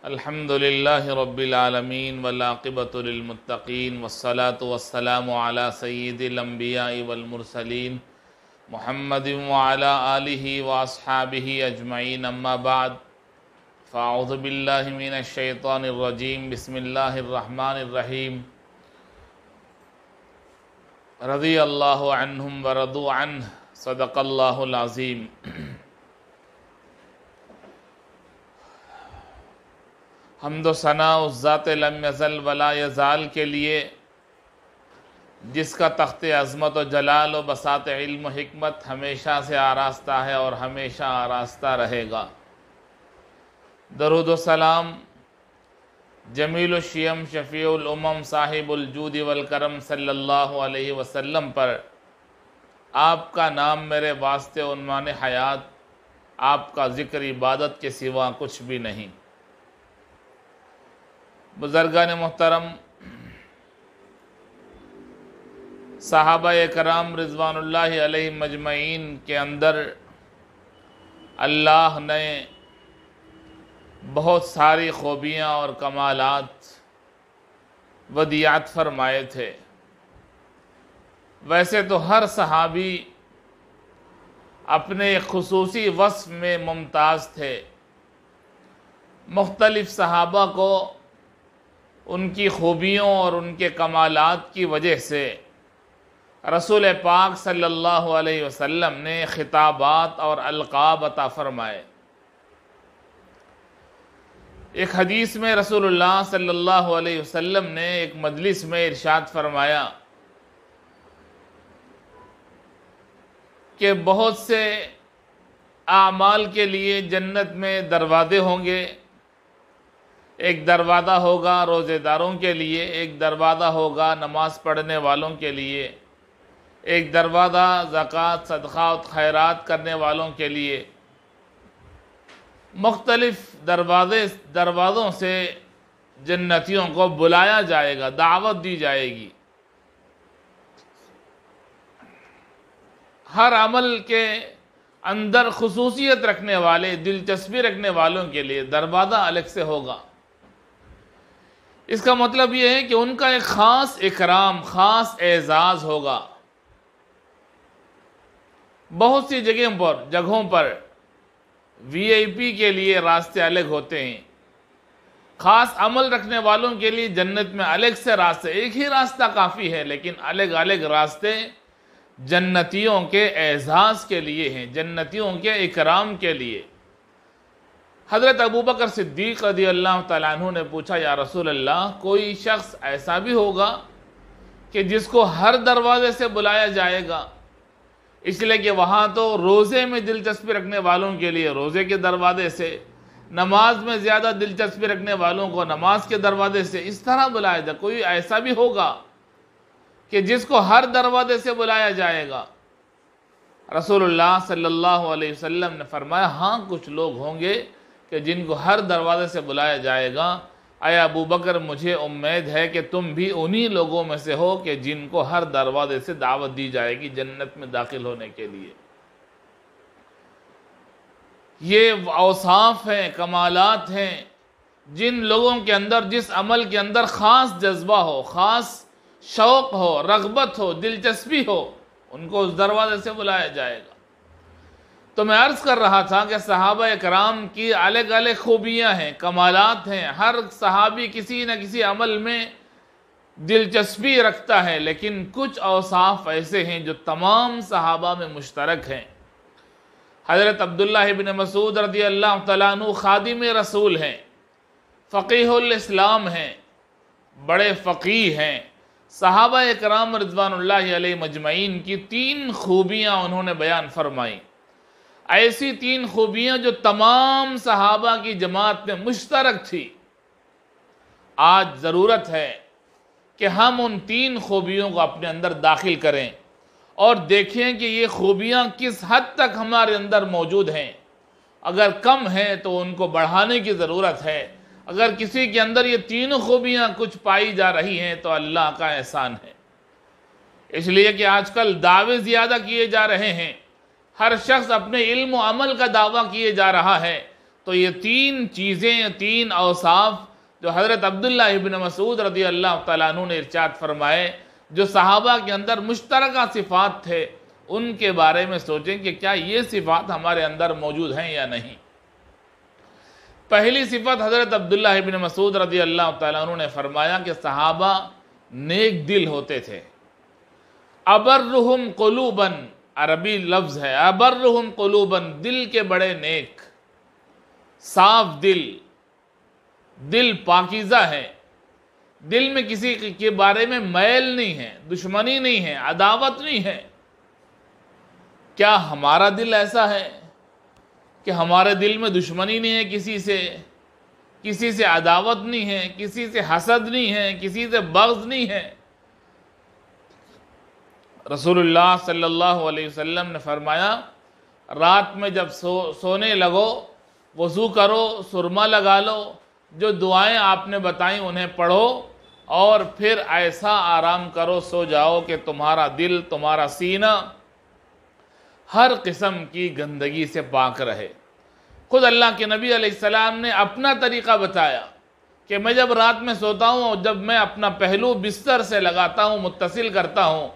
الحمد للہ رب العالمین والعاقبۃ للمتقین والصلاة والسلام علی سید الانبیاء والمرسلین محمد وعلی آلہ واصحابہ اجمعین اما بعد فاعوذ باللہ من الشیطان الرجیم بسم اللہ الرحمن الرحیم رضی اللہ عنہم ورضوا عنہ صدق اللہ العظیم۔ حمد و ثنا اس ذات لم یزل ولا یزال کے لیے جس کا تخت عظمت و جلال و بساط علم و حکمت ہمیشہ سے آراستہ ہے اور ہمیشہ آراستہ رہے گا۔ درود و سلام جمیل الشیم شفیع الامم صاحب الجود والکرم صلی اللہ علیہ وسلم پر۔ آپ کا نام میرے واسطے عنوان حیات، آپ کا ذکر عبادت کے سوا کچھ بھی نہیں۔ بزرگان محترم، صحابہ کرام رضوان اللہ علیہ مجمعین کے اندر اللہ نے بہت ساری خوبیاں اور کمالات ودیعت فرمائے تھے۔ ویسے تو ہر صحابی اپنے خصوصی وصف میں ممتاز تھے۔ مختلف صحابہ کو ان کی خوبیوں اور ان کے کمالات کی وجہ سے رسول پاک صلی اللہ علیہ وسلم نے خطابات اور القاب عطا فرمائے۔ ایک حدیث میں رسول اللہ صلی اللہ علیہ وسلم نے ایک مجلس میں ارشاد فرمایا کہ بہت سے اعمال کے لیے جنت میں دروازے ہوں گے۔ ایک دروازہ ہوگا روزے داروں کے لیے، ایک دروازہ ہوگا نماز پڑھنے والوں کے لیے، ایک دروازہ زکوٰۃ صدقات خیرات کرنے والوں کے لیے۔ مختلف دروازوں سے جنتیوں کو بلایا جائے گا، دعوت دی جائے گی۔ ہر عمل کے اندر خصوصیت رکھنے والے، دلچسپی رکھنے والوں کے لیے دروازہ الگ سے ہوگا۔ اس کا مطلب یہ ہے کہ ان کا ایک خاص اکرام، خاص اعزاز ہوگا۔ بہت سی جگہوں پر وی آئی پی کے لیے راستے الگ ہوتے ہیں۔ خاص عمل رکھنے والوں کے لیے جنت میں الگ سے راستے، ایک ہی راستہ کافی ہے لیکن الگ الگ راستے جنتیوں کے اعزاز کے لیے ہیں، جنتیوں کے اکرام کے لیے۔ حضرت ابوبکر صدیق رضی اللہ تعالیٰ عنہ نے پوچھا، یا رسول اللہ، کوئی شخص ایسا بھی ہوگا کہ جس کو ہر دروازے سے بلایا جائے گا؟ اس لیے کہ وہاں تو روزے میں دلچسپی رکھنے والوں کے لیے روزے کے دروازے سے، نماز میں زیادہ دلچسپی رکھنے والوں کو نماز کے دروازے سے، اس طرح بلایا جائے۔ کوئی ایسا بھی ہوگا کہ جس کو ہر دروازے سے بلایا جائے گا؟ رسول اللہ صلی اللہ علیہ وسلم نے فرمایا، ہاں کچھ لوگ ہوں گے کہ جن کو ہر دروازے سے بلایا جائے گا۔ اے ابو بکر، مجھے امید ہے کہ تم بھی انہی لوگوں میں سے ہو کہ جن کو ہر دروازے سے دعوت دی جائے گی جنت میں داخل ہونے کے لیے۔ یہ اوصاف ہیں، کمالات ہیں، جن لوگوں کے اندر، جس عمل کے اندر خاص جذبہ ہو، خاص شوق ہو، رغبت ہو، دلچسپی ہو، ان کو اس دروازے سے بلایا جائے گا۔ تو میں عرض کر رہا تھا کہ صحابہ اکرام کی الگ الگ خوبیاں ہیں، کمالات ہیں۔ ہر صحابی کسی نہ کسی عمل میں دلچسپی رکھتا ہے، لیکن کچھ اوصاف ایسے ہیں جو تمام صحابہ میں مشترک ہیں۔ حضرت عبداللہ ابن مسعود رضی اللہ تعالیٰ عنہ خادم رسول ہیں، فقیہ الاسلام ہیں، بڑے فقیہ ہیں۔ صحابہ اکرام رضوان اللہ علیہ مجمعین کی 3 خوبیاں انہوں نے بیان فرمائیں، ایسی 3 خوبیاں جو تمام صحابہ کی جماعت میں مشترک تھی۔ آج ضرورت ہے کہ ہم ان 3 خوبیوں کو اپنے اندر داخل کریں اور دیکھیں کہ یہ خوبیاں کس حد تک ہمارے اندر موجود ہیں۔ اگر کم ہیں تو ان کو بڑھانے کی ضرورت ہے۔ اگر کسی کے اندر یہ 3 خوبیاں کچھ پائی جا رہی ہیں تو اللہ کا احسان ہے۔ اس لیے کہ آج کل دعوے زیادہ کیے جا رہے ہیں، ہر شخص اپنے علم و عمل کا دعویٰ کیے جا رہا ہے، تو یہ تین چیزیں، تین اوصاف جو حضرت عبداللہ ابن مسعود رضی اللہ تعالیٰ عنہ نے ارشاد فرمائے، جو صحابہ کے اندر مشترکہ صفات تھے، ان کے بارے میں سوچیں کہ کیا یہ صفات ہمارے اندر موجود ہیں یا نہیں۔ پہلی صفت حضرت عبداللہ ابن مسعود رضی اللہ تعالیٰ عنہ نے فرمایا کہ صحابہ نیک دل ہوتے تھے۔ ابرہم قلوباً، عربی لفظ ہے، ابرہم قلوباً، دل کے بڑے نیک، صاف دل، دل پاکیزہ ہے، دل میں کسی کے بارے میں میل نہیں ہے، دشمنی نہیں ہے، عداوت نہیں ہے۔ کیا ہمارا دل ایسا ہے کہ ہمارے دل میں دشمنی نہیں ہے، کسی سے عداوت نہیں ہے، کسی سے حسد نہیں ہے، کسی سے بغض نہیں ہے؟ رسول اللہ صلی اللہ علیہ وسلم نے فرمایا، رات میں جب سونے لگو وضو کرو، سرما لگا لو، جو دعائیں آپ نے بتائیں انہیں پڑھو، اور پھر ایسا آرام کرو، سو جاؤ کہ تمہارا دل، تمہارا سینہ ہر قسم کی گندگی سے پاک رہے۔ خود اللہ کے نبی علیہ السلام نے اپنا طریقہ بتایا کہ میں جب رات میں سوتا ہوں اور جب میں اپنا پہلو بستر سے لگاتا ہوں، متصل کرتا ہوں،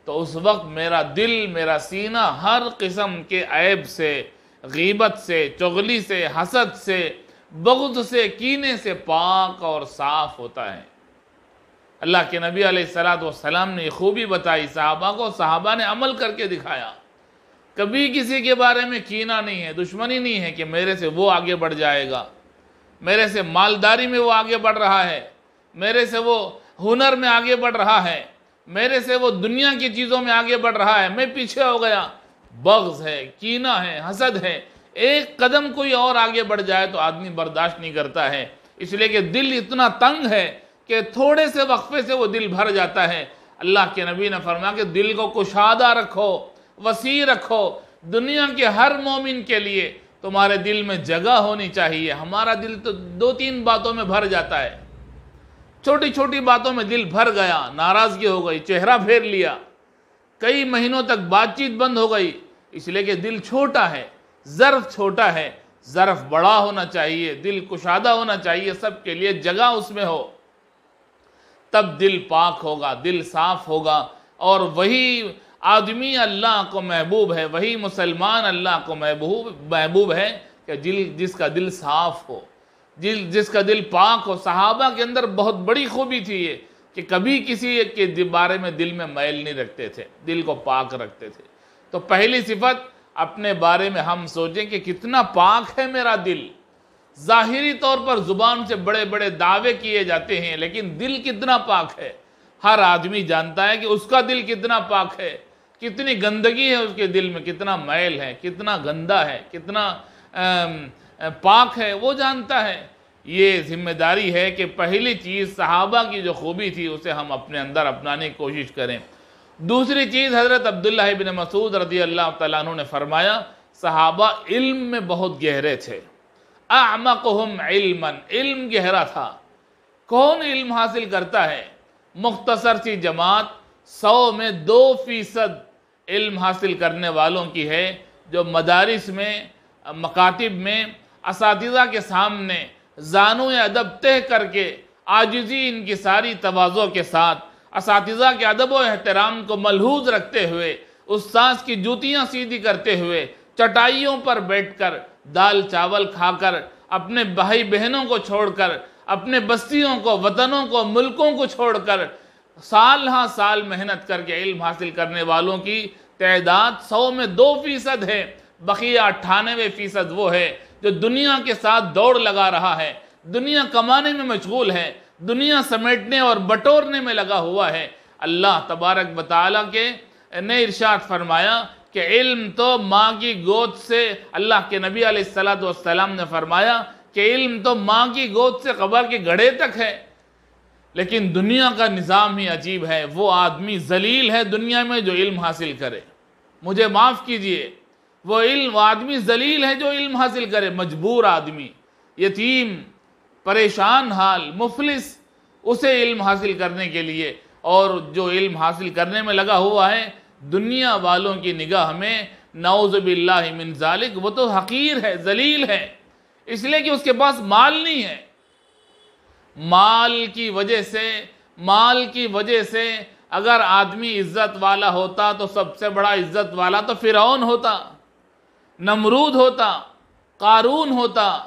تو اس وقت میرا دل، میرا سینہ ہر قسم کے عیب سے، غیبت سے، چغلی سے، حسد سے، بغض سے، کینے سے پاک اور صاف ہوتا ہے۔ اللہ کے نبی علیہ السلام نے یہ خوبی بتائی صحابہ کو، صحابہ نے عمل کر کے دکھایا۔ کبھی کسی کے بارے میں کینہ نہیں ہے، دشمنی نہیں ہے کہ میرے سے وہ آگے بڑھ جائے گا، میرے سے مالداری میں وہ آگے بڑھ رہا ہے، میرے سے وہ ہنر میں آگے بڑھ رہا ہے، میرے سے وہ دنیا کی چیزوں میں آگے بڑھ رہا ہے، میں پیچھے ہو گیا۔ بغض ہے، کینہ ہے، حسد ہے، ایک قدم کوئی اور آگے بڑھ جائے تو آدمی برداشت نہیں کرتا ہے، اس لیے کہ دل اتنا تنگ ہے کہ تھوڑے سے وقفے سے وہ دل بھر جاتا ہے۔ اللہ کے نبی نے فرمایا کہ دل کو کشادہ رکھو، وسیع رکھو، دنیا کے ہر مومن کے لیے تمہارے دل میں جگہ ہونی چاہیے۔ ہمارا دل تو دو تین باتوں میں بھر جاتا ہے، چھوٹی چھوٹی باتوں میں دل بھر گیا، ناراضگی ہو گئی، چہرہ پھیر لیا، کئی مہینوں تک بات چیت بند ہو گئی، اس لیے کہ دل چھوٹا ہے، ظرف چھوٹا ہے، ظرف بڑا ہونا چاہیے، دل کشادہ ہونا چاہیے، سب کے لیے جگہ اس میں ہو، تب دل پاک ہوگا، دل صاف ہوگا، اور وہی آدمی اللہ کو محبوب ہے، وہی مسلمان اللہ کو محبوب ہے کہ جس کا دل صاف ہو، جس کا دل پاک ہو۔ صحابہ کے اندر بہت بڑی خوبی تھی یہ کہ کبھی کسی کے بارے میں دل میں میل نہیں رکھتے تھے، دل کو پاک رکھتے تھے۔ تو پہلی صفت، اپنے بارے میں ہم سوچیں کہ کتنا پاک ہے میرا دل۔ ظاہری طور پر زبان سے بڑے بڑے دعوے کیے جاتے ہیں، لیکن دل کتنا پاک ہے؟ ہر آدمی جانتا ہے کہ اس کا دل کتنا پاک ہے، کتنی گندگی ہے اس کے دل میں، کتنا میل ہے، کتنا گندا ہے، کتنا پاک ہے، وہ جانتا ہے۔ یہ ذمہ داری ہے کہ پہلی چیز صحابہ کی جو خوبی تھی اسے ہم اپنے اندر اپنانے کی کوشش کریں۔ دوسری چیز، حضرت عبداللہ ابن مسعود رضی اللہ تعالیٰ عنہ نے فرمایا، صحابہ علم میں بہت گہرے تھے۔ اعمقہم علما، علم گہرا تھا۔ کون علم حاصل کرتا ہے؟ مختصر سی جماعت 100 میں 2% علم حاصل کرنے والوں کی ہے، جو مدارس میں، مکاتب میں، اساتذہ کے سامنے زانو ادب طے کر کے، عاجزی ان کی ساری تواضع کے ساتھ، اساتذہ کے ادب و احترام کو ملحوظ رکھتے ہوئے، استاذ کی جوتیاں سیدھی کرتے ہوئے، چٹائیوں پر بیٹھ کر، دال چاول کھا کر، اپنے بھائی بہنوں کو چھوڑ کر، اپنے بستیوں کو، وطنوں کو، ملکوں کو چھوڑ کر، سال ہاں سال محنت کر کے علم حاصل کرنے والوں کی تعداد 100 میں 2% ہے۔ بقیہ 98% وہ ہے جو دنیا کے ساتھ دوڑ لگا رہا ہے، دنیا کمانے میں مشغول ہے، دنیا سمیٹنے اور بٹورنے میں لگا ہوا ہے۔ اللہ تبارک و تعالیٰ کے نے ارشاد فرمایا کہ علم تو ماں کی گود سے، اللہ کے نبی علیہ السلام نے فرمایا کہ علم تو ماں کی گود سے قبر کے گڑھے تک ہے، لیکن دنیا کا نظام ہی عجیب ہے۔ وہ آدمی ذلیل ہے دنیا میں جو علم حاصل کرے، مجھے معاف کیجئے، وہ آدمی ذلیل ہے جو علم حاصل کرے، مجبور آدمی، یتیم، پریشان حال، مفلس، اسے علم حاصل کرنے کے لیے، اور جو علم حاصل کرنے میں لگا ہوا ہے، دنیا والوں کی نگاہ میں نعوذ باللہ من ذالک وہ تو حقیر ہے، ذلیل ہے۔ اس لیے کہ اس کے پاس مال نہیں ہے۔ مال کی وجہ سے اگر آدمی عزت والا ہوتا تو سب سے بڑا عزت والا تو فرعون ہوتا، نمرود ہوتا، قارون ہوتا،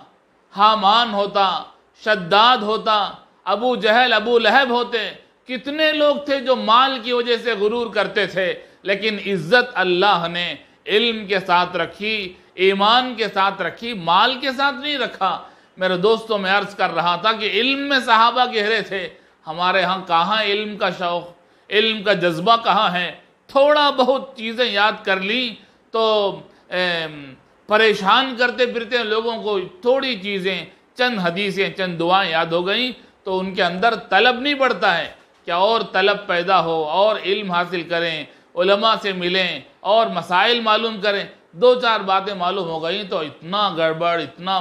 حامان ہوتا، شداد ہوتا، ابو جہل، ابو لہب ہوتے۔ کتنے لوگ تھے جو مال کی وجہ سے غرور کرتے تھے، لیکن عزت اللہ نے علم کے ساتھ رکھی، ایمان کے ساتھ رکھی، مال کے ساتھ نہیں رکھا۔ میرے دوستوں، میں عرض کر رہا تھا کہ علم میں صحابہ گہرے تھے، ہمارے ہاں کہاں علم کا شوق، علم کا جذبہ کہاں ہے؟ تھوڑا بہت چیزیں یاد کر لیں تو پریشان کرتے پھرتے لوگوں کو تھوڑی چیزیں، چند حدیثیں، چند دعائیں یاد ہو گئیں تو ان کے اندر طلب نہیں بڑھتا ہے کہ اور طلب پیدا ہو، اور علم حاصل کریں، علماء سے ملیں اور مسائل معلوم کریں۔ دو چار باتیں معلوم ہو گئیں تو اتنا گڑبڑ، اتنا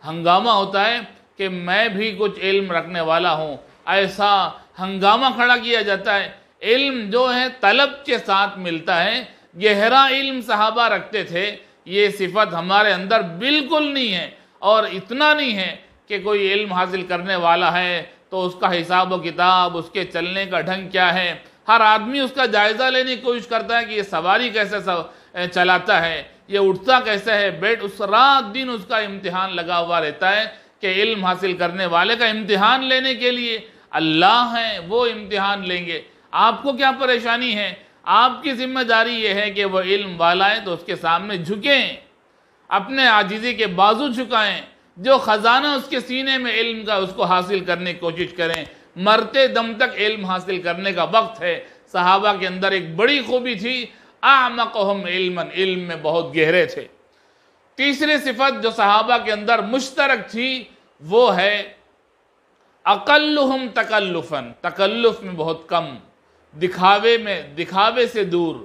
ہنگامہ ہوتا ہے کہ میں بھی کچھ علم رکھنے والا ہوں، ایسا ہنگامہ کھڑا کیا جاتا ہے۔ علم جو ہے طلب کے ساتھ ملتا ہے، گہرا علم صحابہ رکھتے تھے، یہ صفت ہمارے اندر بالکل نہیں ہے۔ اور اتنا نہیں ہے کہ کوئی علم حاصل کرنے والا ہے تو اس کا حساب و کتاب، اس کے چلنے کا ڈھنگ کیا ہے، ہر آدمی اس کا جائزہ لینے کی کوشش کرتا ہے کہ یہ سواری کیسے چلاتا ہے، یہ اٹھتا کیسے ہے، اس رات دن اس کا امتحان لگا ہوا رہتا ہے کہ علم حاصل کرنے والے کا امتحان لینے کے لیے اللہ ہیں، وہ امتحان لیں گے۔ آپ کو کیا پریشانی ہے؟ آپ کی ذمہ داری یہ ہے کہ وہ علم والا ہے تو اس کے سامنے جھکیں، اپنے عاجزی کے بازو جھکائیں، جو خزانہ اس کے سینے میں علم کا اس کو حاصل کرنے کی کوشش کریں۔ مرتے دم تک علم حاصل کرنے کا وقت ہے۔ صحابہ کے اندر ایک بڑی خوبی تھی، اعمقہم علما، علم میں بہت گہرے تھے۔ تیسری صفت جو صحابہ کے اندر مشترک تھی وہ ہے اقلہم تکلفا، تکلف میں بہت کم، دکھاوے سے دور،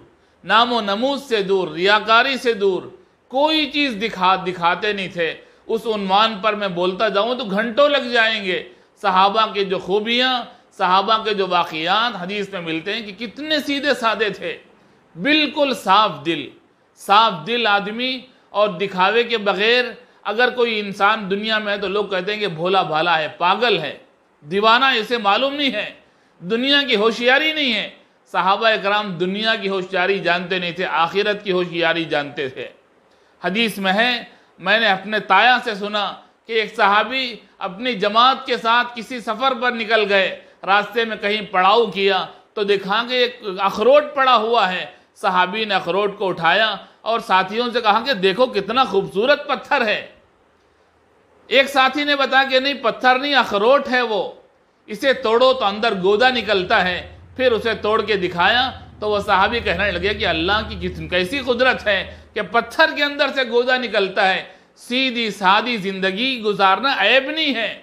نام و نمود سے دور، ریاکاری سے دور، کوئی چیز دکھاتے نہیں تھے۔ اس عنوان پر میں بولتا جاؤں تو گھنٹوں لگ جائیں گے۔ صحابہ کے جو خوبیاں، صحابہ کے جو واقعات حدیث میں ملتے ہیں کہ کتنے سیدھے سادے تھے، بالکل صاف دل آدمی، اور دکھاوے کے بغیر اگر کوئی انسان دنیا میں ہے تو لوگ کہتے ہیں کہ بھولا بھالا ہے، پاگل ہے، دیوانہ، اسے معلوم نہیں ہے، دنیا کی ہوشیاری نہیں ہے۔ صحابہ اکرام دنیا کی ہوشیاری جانتے نہیں تھے، آخرت کی ہوشیاری جانتے تھے۔ حدیث میں ہے، میں نے اپنے تایا سے سنا کہ ایک صحابی اپنی جماعت کے ساتھ کسی سفر پر نکل گئے، راستے میں کہیں پڑاؤ کیا تو دیکھا کہ ایک اخروٹ پڑا ہوا ہے۔ صحابی نے اخروٹ کو اٹھایا اور ساتھیوں سے کہا کہ دیکھو کتنا خوبصورت پتھر ہے۔ ایک ساتھی نے بتایا کہ نہیں، پتھر نہیں، اخروٹ ہے وہ، اسے توڑو تو اندر گودا نکلتا ہے۔ پھر اسے توڑ کے دکھایا تو وہ صحابی کہنے لگے کہ اللہ کی کیسی قدرت ہے کہ پتھر کے اندر سے گودا نکلتا ہے۔ سیدھی سادی زندگی گزارنا عیب نہیں ہے،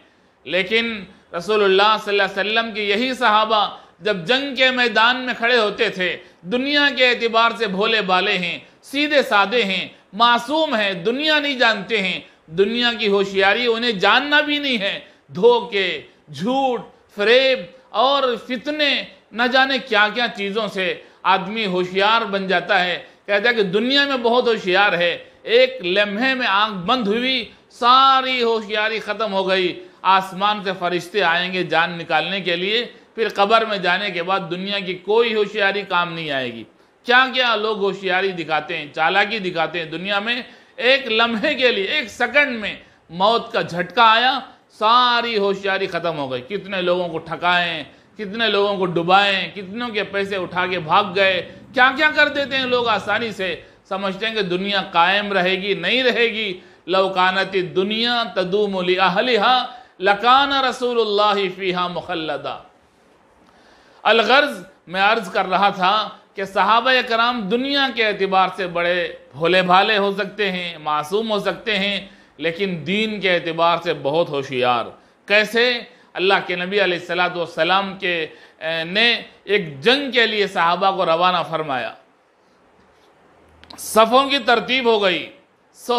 لیکن رسول اللہ صلی اللہ علیہ وسلم کی یہی صحابہ جب جنگ کے میدان میں کھڑے ہوتے تھے، دنیا کے اعتبار سے بھولے بالے ہیں، سیدھے سادے ہیں، معصوم ہیں، دنیا نہیں جانتے ہیں، دنیا کی ہوشیاری انہیں جاننا بھی نہیں ہے۔ دھوکے، جھوٹ، فریب اور فتنے، نہ جانے کیا کیا چیزوں سے آدمی ہوشیار بن جاتا ہے۔ کہتا ہے کہ دنیا میں بہت ہوشیار ہے، ایک لمحے میں آنکھ بند ہوئی، ساری ہوشیاری ختم ہو گئی، آسمان سے فرشتے آئیں گے جان نکالنے کے لیے، پھر قبر میں جانے کے بعد دنیا کی کوئی ہوشیاری کام نہیں آئے گی۔ کیا کیا لوگ ہوشیاری دکھاتے ہیں، چالاکی دکھاتے ہیں دنیا میں، ایک لمحے کے لیے، ایک سیکنڈ میں موت کا جھٹکا آیا، ساری ہوشیاری ختم ہو گئی۔ کتنے لوگوں کو ٹھکائیں، کتنے لوگوں کو ڈبائیں، کتنوں کے پیسے اٹھا کے بھاگ گئے، کیا کیا کر دیتے ہیں لوگ آسانی سے، سمجھتے ہیں کہ دنیا قائم رہے گی، نہیں رہے گی۔ لو کانت الدنیا تدوم لأہلہا لکان رسول اللہ فیہا مخلدا۔ الغرض میں عرض کر رہا تھا کہ صحابہ کرام دنیا کے اعتبار سے بڑے بھولے بھالے ہو سکتے ہیں، معصوم ہو سکتے ہیں، لیکن دین کے اعتبار سے بہت ہوشیار۔ کیسے؟ اللہ کے نبی علیہ السلام نے ایک جنگ کے لیے صحابہ کو روانہ فرمایا، صفوں کی ترتیب ہو گئی،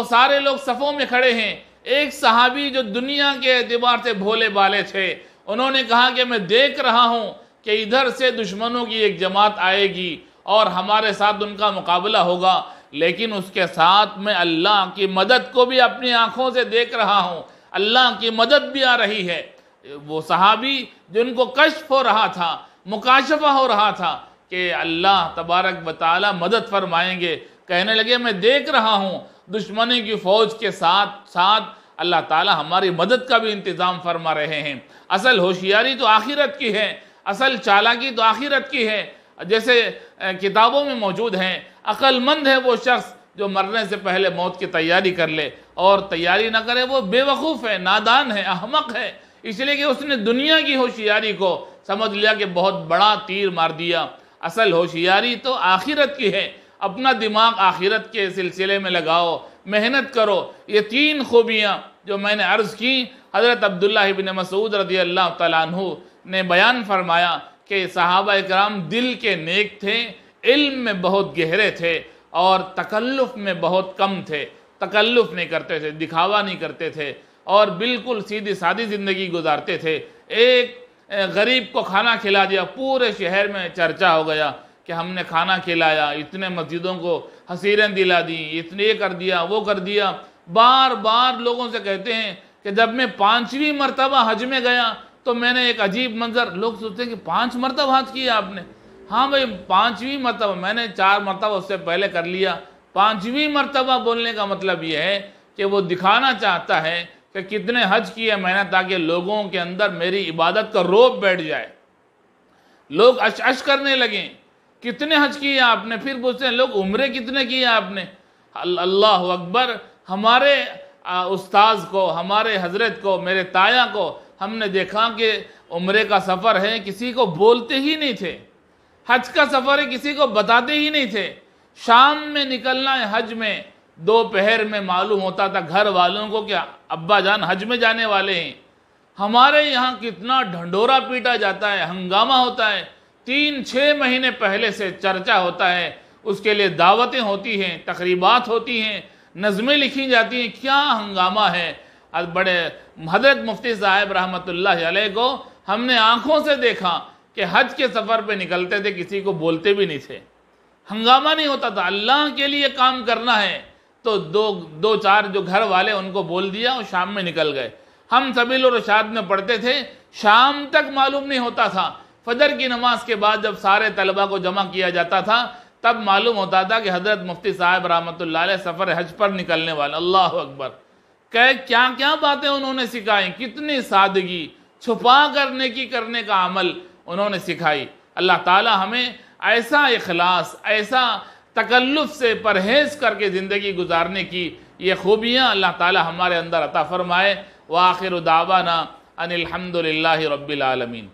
سارے لوگ صفوں میں کھڑے ہیں۔ ایک صحابی جو دنیا کے اعتبار سے بھولے بالے تھے، انہوں نے کہا کہ میں دیکھ رہا ہوں کہ ادھر سے دشمنوں کی ایک جماعت آئے گی اور ہمارے ساتھ ان کا مقابلہ ہوگا، لیکن اس کے ساتھ میں اللہ کی مدد کو بھی اپنی آنکھوں سے دیکھ رہا ہوں، اللہ کی مدد بھی آ رہی ہے۔ وہ صحابی جن کو کشف ہو رہا تھا، مکاشفہ ہو رہا تھا کہ اللہ تبارک و تعالی مدد فرمائیں گے، کہنے لگے میں دیکھ رہا ہوں دشمنی کی فوج کے ساتھ ساتھ اللہ تعالی ہماری مدد کا بھی انتظام فرما رہے ہیں۔ اصل ہوشیاری تو آخرت کی ہے، اصل چالاکی تو آخرت کی ہے۔ جیسے کتابوں میں موجود ہیں، عقل مند ہے وہ شخص جو مرنے سے پہلے موت کی تیاری کر لے، اور تیاری نہ کرے وہ بے وقوف ہے، نادان ہے، احمق ہے، اس لیے کہ اس نے دنیا کی ہوشیاری کو سمجھ لیا کہ بہت بڑا تیر مار دیا۔ اصل ہوشیاری تو آخرت کی ہے، اپنا دماغ آخرت کے سلسلے میں لگاؤ، محنت کرو۔ یہ 3 خوبیاں جو میں نے عرض کی، حضرت عبداللہ ابن مسعود رضی اللہ تعالیٰ عنہ نے بیان فرمایا کہ صحابہ اکرام دل کے نیک تھے، علم میں بہت گہرے تھے، اور تکلف میں بہت کم تھے، تکلف نہیں کرتے تھے، دکھاوا نہیں کرتے تھے، اور بالکل سیدھی سادی زندگی گزارتے تھے۔ ایک غریب کو کھانا کھلا دیا، پورے شہر میں چرچا ہو گیا کہ ہم نے کھانا کھلایا، اتنے مسجدوں کو حسیریں دلا دیں، اتنے یہ کر دیا، وہ کر دیا۔ بار بار لوگوں سے کہتے ہیں کہ جب میں 5ویں مرتبہ حج میں گیا تو میں نے ایک عجیب منظر، لوگ سوچتے ہیں کہ 5 مرتبہ حج کیا آپ نے؟ ہاں بھائی 5ویں مرتبہ، میں نے 4 مرتبہ اس سے پہلے کر لیا۔ 5ویں مرتبہ بولنے کا مطلب یہ ہے کہ وہ دکھانا چاہتا ہے کہ کتنے حج کیا میں نے، تاکہ لوگوں کے اندر میری عبادت کا روب بیٹھ جائے، لوگ اش کرنے لگیں، کتنے حج کیے آپ نے؟ پھر پوچھتے ہیں لوگ عمرے کتنے کیے آپ نے؟ اللہ اکبر! ہمارے استاذ کو، ہمارے حضرت کو، میرے تایا کو ہم نے دیکھا کہ عمرے کا سفر ہے، کسی کو بولتے ہی نہیں تھے، حج کا سفر ہے کسی کو بتاتے ہی نہیں تھے۔ شام میں نکلنا ہے حج میں، دوپہر میں معلوم ہوتا تھا گھر والوں کو کہ ابا جان حج میں جانے والے ہیں۔ ہمارے یہاں کتنا ڈھنڈورا پیٹا جاتا ہے، ہنگامہ ہوتا ہے، 3-6 مہینے پہلے سے چرچا ہوتا ہے، اس کے لیے دعوتیں ہوتی ہیں، تقریبات ہوتی ہیں، نظمیں لکھی جاتی ہیں، کیا ہنگامہ ہے۔ بڑے حضرت مفتی صاحب رحمۃ اللہ علیہ کو ہم نے آنکھوں سے دیکھا کہ حج کے سفر پہ نکلتے تھے، کسی کو بولتے بھی نہیں تھے، ہنگامہ نہیں ہوتا تھا۔ اللہ کے لیے کام کرنا ہے تو 2-4 جو گھر والے ان کو بول دیا اور شام میں نکل گئے۔ ہم سبیل الرشاد میں پڑھتے تھے، شام تک معلوم نہیں ہوتا تھا، فجر کی نماز کے بعد جب سارے طلبہ کو جمع کیا جاتا تھا تب معلوم ہوتا تھا کہ حضرت مفتی صاحب رحمۃ اللہ علیہ سفر حج پر نکلنے والے۔ اللہ اکبر! کیا کیا باتیں انہوں نے سکھائیں، کتنی سادگی، چھپا کرنے کا عمل انہوں نے سکھائی۔ اللہ تعالی ہمیں ایسا اخلاص، ایسا تکلف سے پرہیز کر کے زندگی گزارنے کی یہ خوبیاں اللہ تعالی ہمارے اندر عطا فرمائے۔ وآخر دعوانا ان الحمد للہ رب العالمین۔